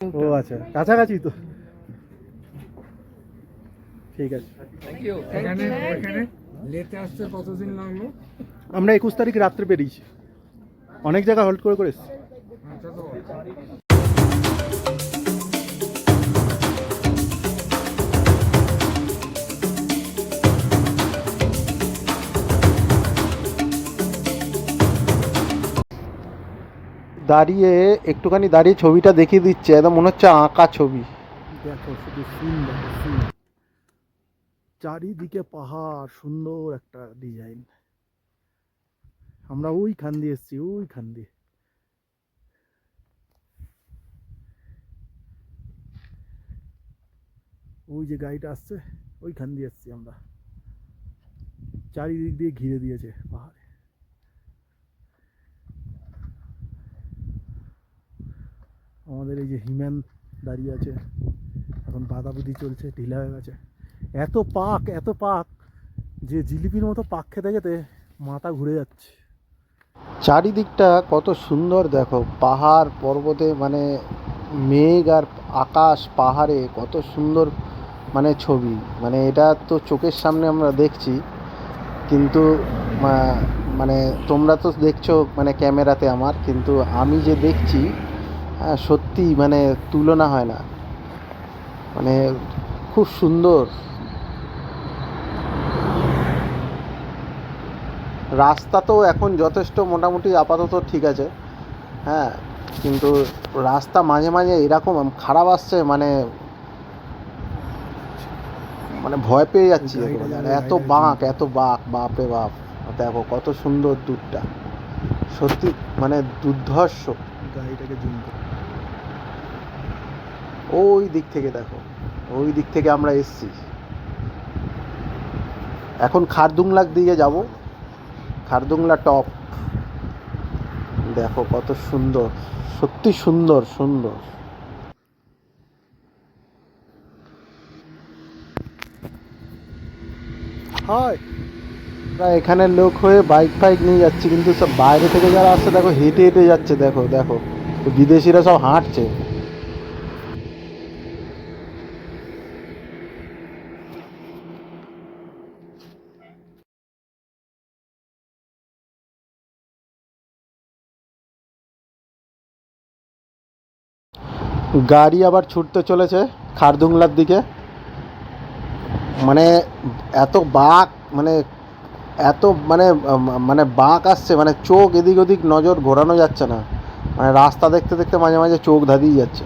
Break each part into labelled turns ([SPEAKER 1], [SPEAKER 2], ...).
[SPEAKER 1] ও আচ্ছা, কাছাকাছি তো, ঠিক আছে।
[SPEAKER 2] এখানে লেতে আসতে কতদিন লাগলো?
[SPEAKER 1] আমরা 21 তারিখ রাত্রে বেরিয়েছি, অনেক জায়গা হোল্ড করে করে এসেছি।
[SPEAKER 2] আচ্ছা তো
[SPEAKER 1] দাঁড়িয়ে একটুখানি দাঁড়িয়ে ছবিটা দেখিয়ে দিচ্ছে, একদম মনে হচ্ছে আঁকা ছবি। দেখো শুধু সিন দেখো, সিন চারিদিকে পাহাড়, সুন্দর একটা ডিজাইন। আমরা ওইখান দিয়ে এসেছি, ওইখান দিয়ে। ওই যে গাড়িটা আসছে, ওইখান দিয়ে এসেছি আমরা। চারিদিক দিয়ে ঘিরে দিয়েছে পাহাড়ে। আমাদের এই যে হিম্যান দাঁড়িয়ে আছে, এখন বাঁধাবুদি চলছে, ঢিলা হয়ে গেছে। এত পাক, এত পাক যে জিলিপির মতো পাক খেতে খেতে মাথা ঘুরে যাচ্ছে। চারিদিকটা কত সুন্দর দেখো, পাহাড় পর্বতে, মানে মেঘ আর আকাশ, পাহাড়ে কত সুন্দর মানে ছবি। মানে এটা তো চোখের সামনে আমরা দেখছি, কিন্তু মানে তোমরা তো দেখছো মানে ক্যামেরাতে আমার, কিন্তু আমি যে দেখছি, হ্যাঁ সত্যি মানে তুলনা হয় না, মানে খুব সুন্দর। রাস্তা তো এখন যথেষ্ট মোটামুটি আপাতত ঠিক আছে, হ্যাঁ, কিন্তু রাস্তা মাঝে মাঝে এরকম খারাপ আসছে, মানে মানে ভয় পেয়ে যাচ্ছি একেবারে। আর এত বাঁক, এত বাঁক, বাপরে বাপ। দেখো কত সুন্দর দূরটা, সত্যি মানে দুর্ধর্ষ। গাড়িটাকে জুম করে ওই দিক থেকে দেখো, ওই দিক থেকে আমরা এসছি। এখন খারদুংলার দিকে যাব, খারদুংলা টপ। দেখো কত সুন্দর, সত্যি সুন্দর সুন্দর। হয় এখানের লোক হয়ে বাইক ফাইক নিয়ে যাচ্ছে, কিন্তু সব বাইরে থেকে যারা আসছে দেখো হেঁটে হেঁটে যাচ্ছে। দেখো দেখো বিদেশিরা সব হাঁটছে। গাড়ি আবার ছুটতে চলেছে খারদুংলার দিকে। মানে এত বাঁক, মানে এত মানে মানে বাঁক আসছে, মানে চোখ এদিক ওদিক নজর ঘোরানো যাচ্ছে না। মানে রাস্তা দেখতে দেখতে মাঝে মাঝে চোখ ধাঁধিয়ে যাচ্ছে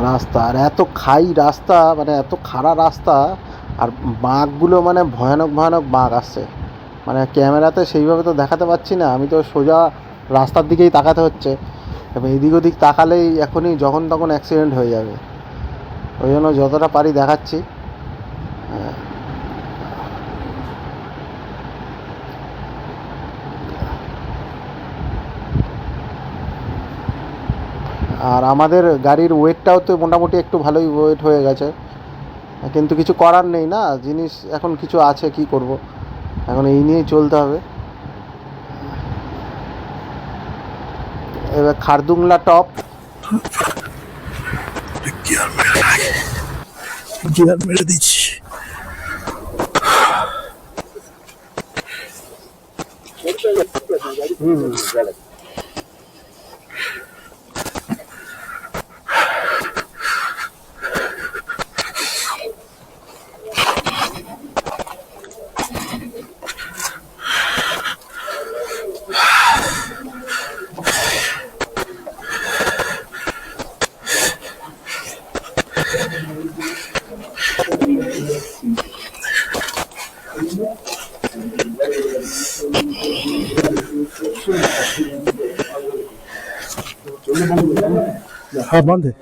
[SPEAKER 1] রাস্তা। আর এত খাই রাস্তা, মানে এত খাড়া রাস্তা, আর বাঁকগুলো মানে ভয়ানক ভয়ানক বাঁক আসছে। মানে ক্যামেরাতে সেইভাবে তো দেখাতে পাচ্ছি না, আমি তো সোজা রাস্তার দিকেই তাকাতে হচ্ছে। এবার এদিক ওদিক তাকালেই এখনই যখন তখন অ্যাক্সিডেন্ট হয়ে যাবে, ওই জন্য যতটা পারি দেখাচ্ছি। আর আমাদের গাড়ির ওয়েটটাও তো মোটামুটি একটু ভালোই ওয়েট হয়ে গেছে, কিন্তু কিছু করার নেই না, জিনিস এখন কিছু আছে, কি করব, এখন এই নিয়েই চলতে হবে। এবার খারদুংলা টপ। গিয়ার মেরে দিচ্ছি। हाँ बंद है।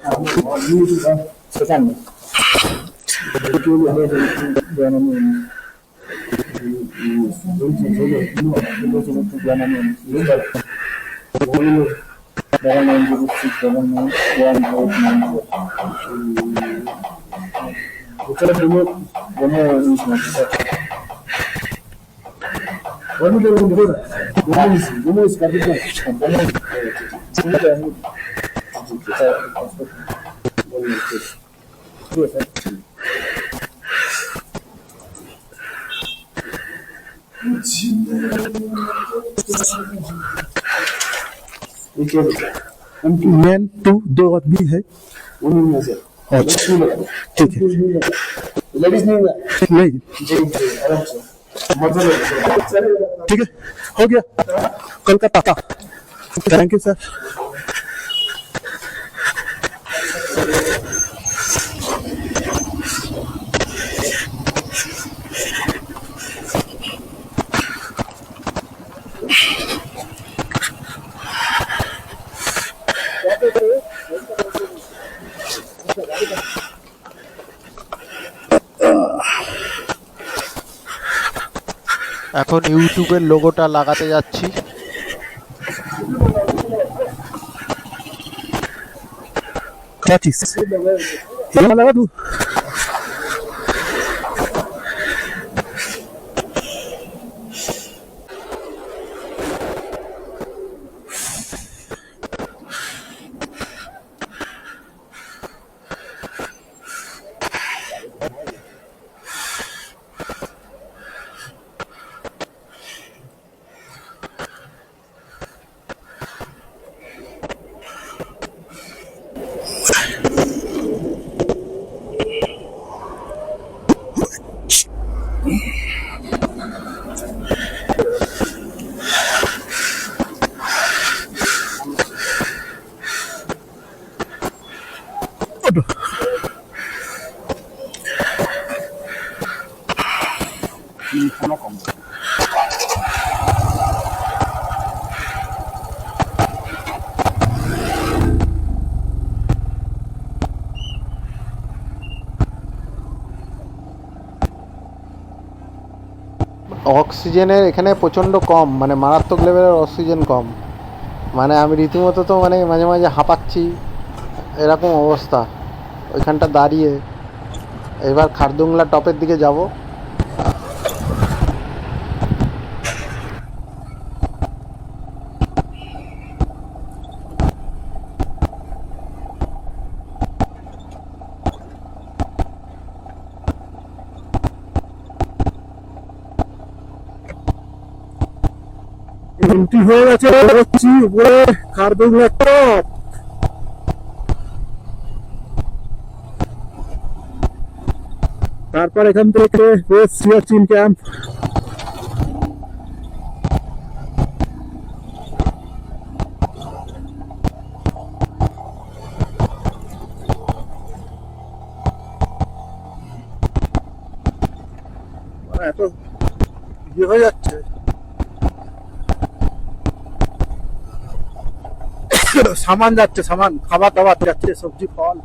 [SPEAKER 1] मैन टू दो आदमी है। अच्छा ठीक है। नहीं ठीक है, हो गया कल का पता। Thank you sir.
[SPEAKER 3] এখন ইউটিউবের লোগোটা লাগাতে যাচ্ছি।
[SPEAKER 1] क्या चीज यहाँ लगा तू?
[SPEAKER 3] অক্সিজেনের এখানে প্রচণ্ড কম, মানে মারাত্মক লেভেলের অক্সিজেন কম। মানে আমি রীতিমতো তো মানে মাঝে মাঝে হাঁপাচ্ছি, এরকম অবস্থা ওইখানটা দাঁড়িয়ে। এবার খারদুংলা টপের দিকে যাব।
[SPEAKER 1] এন্ট্রি হয়ে গেছে হচ্ছি উপরে খারদুংলা টপ। তারপর এখান থেকে সিয়াচিন ক্যাম্প। এত ইয়ে হয়ে যাচ্ছে, সামান যাচ্ছে, সামান খাবার দাবার যাচ্ছে, সবজি ফল।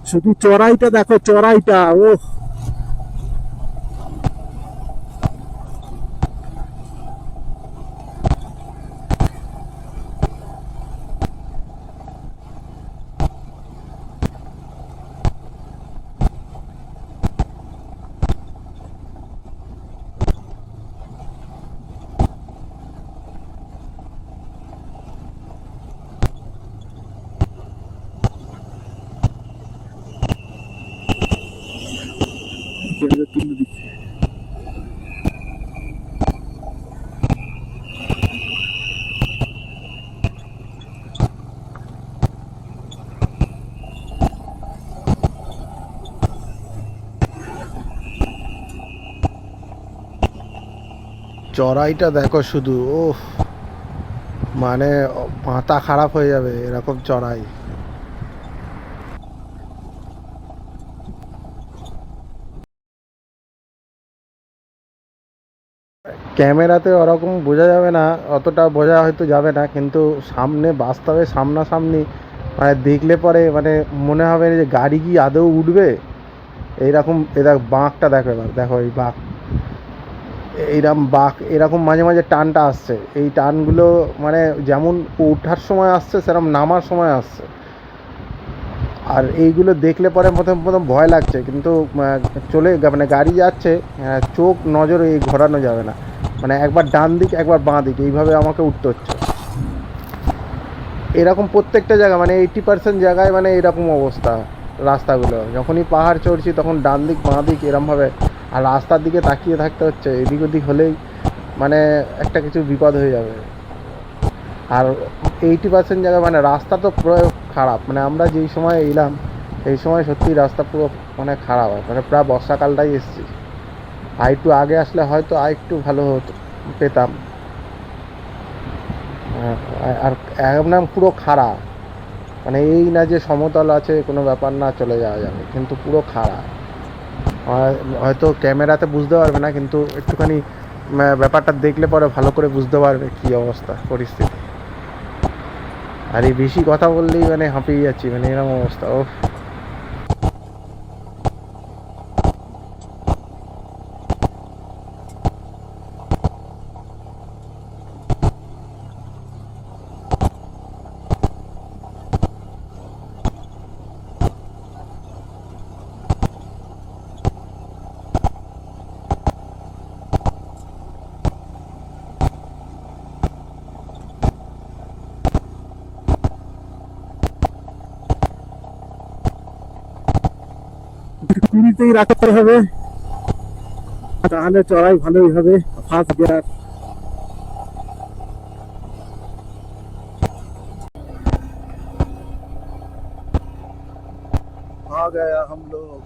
[SPEAKER 1] শুধু চড়াইটা দেখো, চড়াইটা ও তুলে দিচ্ছে।
[SPEAKER 3] চড়াইটা দেখো শুধু, ও মানে মাথা খারাপ হয়ে যাবে এরকম চড়াই। ক্যামেরাতে ওরকম বোঝা যাবে না, অতটা বোঝা হয়তো যাবে না, কিন্তু সামনে বাস্তবে সামনাসামনি মানে দেখলে পরে মানে মনে হবে যে গাড়ি কি আদৌ উঠবে। এইরকম এদের বাঁকটা দেখো, এবার দেখো এই বাঁক, এইরকম বাঁক, এরকম মাঝে মাঝে টানটা আসছে। এই টানগুলো মানে যেমন ওঠার সময় আসছে সেরকম নামার সময় আসছে। আর এইগুলো দেখলে পরে প্রথম প্রথম ভয় লাগছে, কিন্তু মানে গাড়ি যাচ্ছে, চোখ নজর এই ঘোরানো যাবে না, মানে একবার ডান দিক একবার বাঁ দিক এইভাবে আমাকে উঠতে হচ্ছে। এরকম প্রত্যেকটা জায়গা মানে 80% জায়গায় মানে এরকম অবস্থা রাস্তাগুলো। যখনই পাহাড় চড়ছি তখন ডান দিক বাঁ দিক এরমভাবে, আর রাস্তার দিকে তাকিয়ে থাকতে হচ্ছে, এদিক ওদিক হলেই মানে একটা কিছু বিপদ হয়ে যাবে। আর 80% জায়গা মানে রাস্তা তো পুরো খারাপ, মানে আমরা যেই সময় এলাম এই সময় সত্যি রাস্তা পুরো মানে খারাপ, মানে প্রায় বর্ষাকালটাই এসেছি। আর একটু আগে আসলে হয়তো আর একটু ভালো হতো, পেতাম। আর একদম পুরো খারাপ, মানে এই না যে সমতল আছে কোনো ব্যাপার না, চলে যাওয়া যাবে, কিন্তু পুরো খারাপ। হয়তো ক্যামেরাতে বুঝতে পারবে না, কিন্তু একটুখানি ব্যাপারটা দেখলে পরে ভালো করে বুঝতে পারবে কী অবস্থা পরিস্থিতি। আর এই বেশি কথা বললেই মানে হাঁপিয়ে যাচ্ছি, মানে এরকম অবস্থা। ও
[SPEAKER 1] কুড়িতেই রাখতে হবে, তাহলে চড়াই ভালোই হবে। First gear. आ गया हम लोग।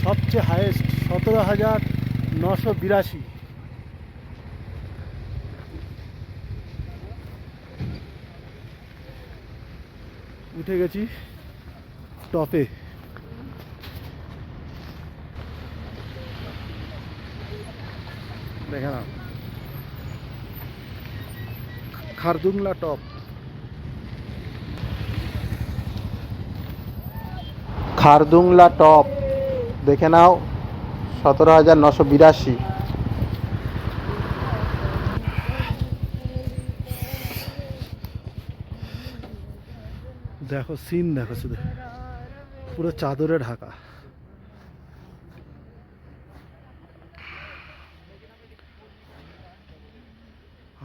[SPEAKER 1] সবচেয়ে হাইয়েস্ট 17,982। উঠে গেছি টপে। দেখে নাও, খারদুংলা টপ।
[SPEAKER 3] খারদুংলা টপ দেখে নাও, 17,982।
[SPEAKER 1] দেখো সিন, দেখো শুধু পুরো চাদরে ঢাকা।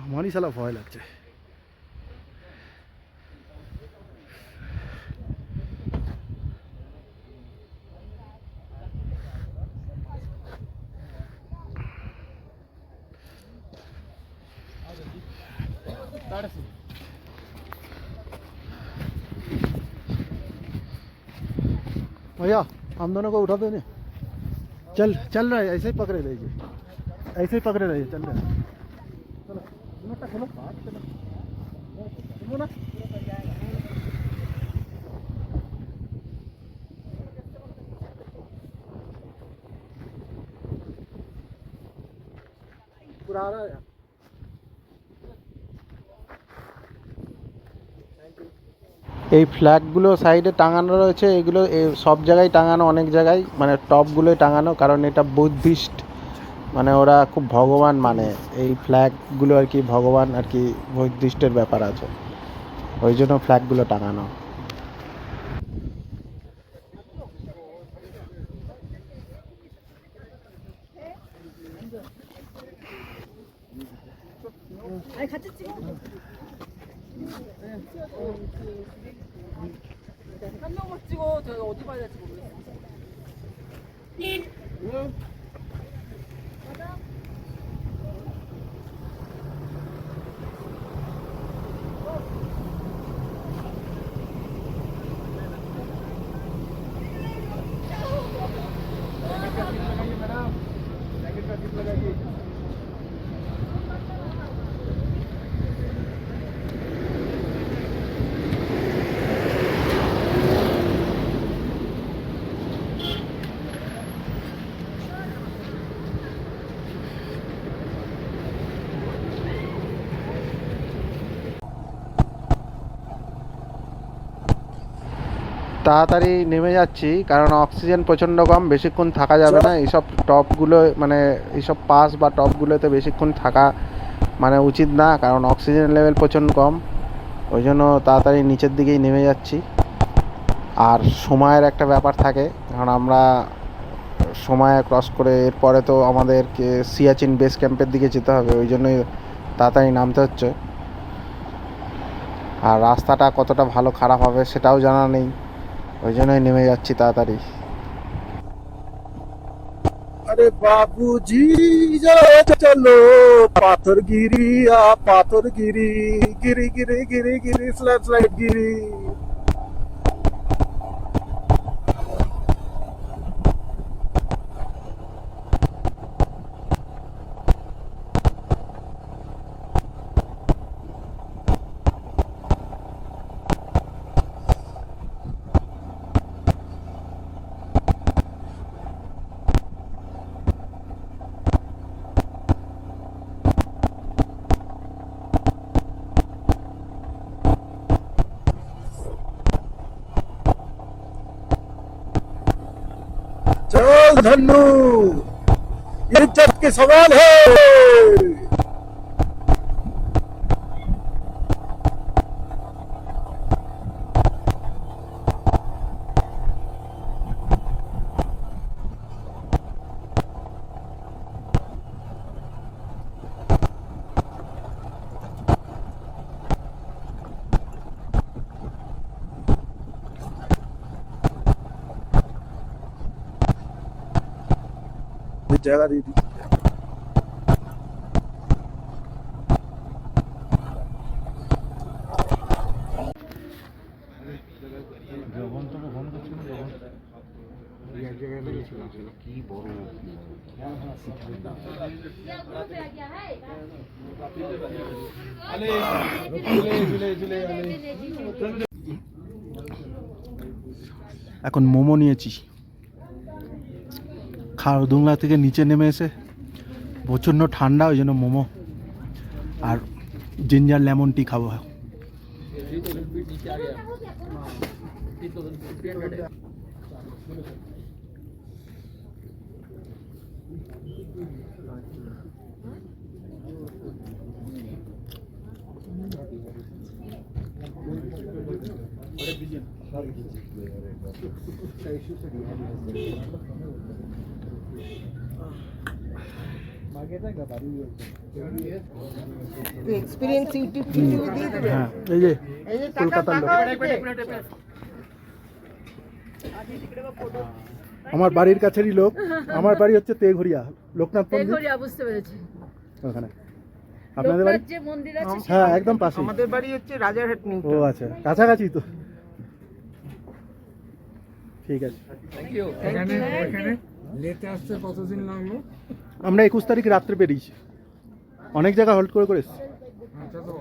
[SPEAKER 1] আমারই শালা ভয় লাগছে। भैया हम दोनों को उठा दो ने। चल चल रहा है, ऐसे ही पकड़े रहिए, ऐसे ही पकड़े रहिए, चल रहे हैं। चलो, खोलो, चलो ना।
[SPEAKER 3] এই ফ্ল্যাগগুলো সাইডে টাঙানো রয়েছে, এগুলো সব জায়গায় টাঙানো, অনেক জায়গায় মানে টপগুলোই টাঙানো, কারণ এটা বুদ্ধিস্ট, মানে ওরা খুব ভগবান মানে এই ফ্ল্যাগগুলো আর কি, ভগবান আর কি, বুদ্ধিস্টের ব্যাপার আছে, ওই জন্য ফ্ল্যাগগুলো টাঙানো।
[SPEAKER 4] 아니 같이 찍어. 한 명만 찍어. 제가 어디 봐야 될지 모르겠어.
[SPEAKER 3] তাড়াতাড়ি নেমে যাচ্ছি কারণ অক্সিজেন প্রচণ্ড কম, বেশিক্ষণ থাকা যাবে না এইসব টপগুলো, মানে এইসব পাস বা টপগুলোতে বেশিক্ষণ থাকা মানে উচিত না, কারণ অক্সিজেন লেভেল প্রচণ্ড কম, ওই জন্য তাড়াতাড়ি নিচের দিকেই নেমে যাচ্ছি। আর সময়ের একটা ব্যাপার থাকে, কারণ আমরা সময় ক্রস করে এরপরে তো আমাদেরকে সিয়াচিন বেস ক্যাম্পের দিকে যেতে হবে, ওই জন্যই তাড়াতাড়ি নামতে হচ্ছে। আর রাস্তাটা কতটা ভালো খারাপ হবে সেটাও জানা নেই, ওই জন্যই নেমে যাচ্ছি তাড়াতাড়ি।
[SPEAKER 1] আরে বাবুজি চলো পাথর গিরি পাথর গিরি গিরি গিরি গিরি গিরি স্লাইড স্লাইড গিরি। चल धन्नू, ये इज्जत के सवाल है। जगह दे दी। এখন মোমো নিয়েছি, খারদুংলা থেকে নিচে নেমে এসে প্রচণ্ড ঠান্ডা, ওই জন্য মোমো আর জিঞ্জার লেমন টি খাবো।
[SPEAKER 4] এক্সপেরিয়েন্স ইউটিউব ভিডিও দিয়ে দেবে।
[SPEAKER 1] হ্যাঁ, এই যে কলকাতার লোক। আমার বাড়ির কাছেরই লোক, আমার বাড়ি হচ্ছে তেঘরিয়া, লোকনাথ মন্দির
[SPEAKER 4] তেঘরিয়া, বুঝতে পেরেছি।
[SPEAKER 1] ওখানে। আপনাদের বাড়ি?
[SPEAKER 4] লোকনাথ যে মন্দির আছে
[SPEAKER 1] হ্যাঁ, একদম পাশে।
[SPEAKER 2] আমাদের বাড়ি হচ্ছে রাজারহাট নিউ।
[SPEAKER 1] ও আচ্ছা, কাছাকাছি তো। ঠিক আছে,
[SPEAKER 2] এখানে ওখানে লেতে আসতে কতদিন লাগলো?
[SPEAKER 1] আমরা 21 তারিখ রাত্রে বেরিয়েছি, অনেক জায়গা হোল্ড করে করে এসেছি।
[SPEAKER 2] আচ্ছা তো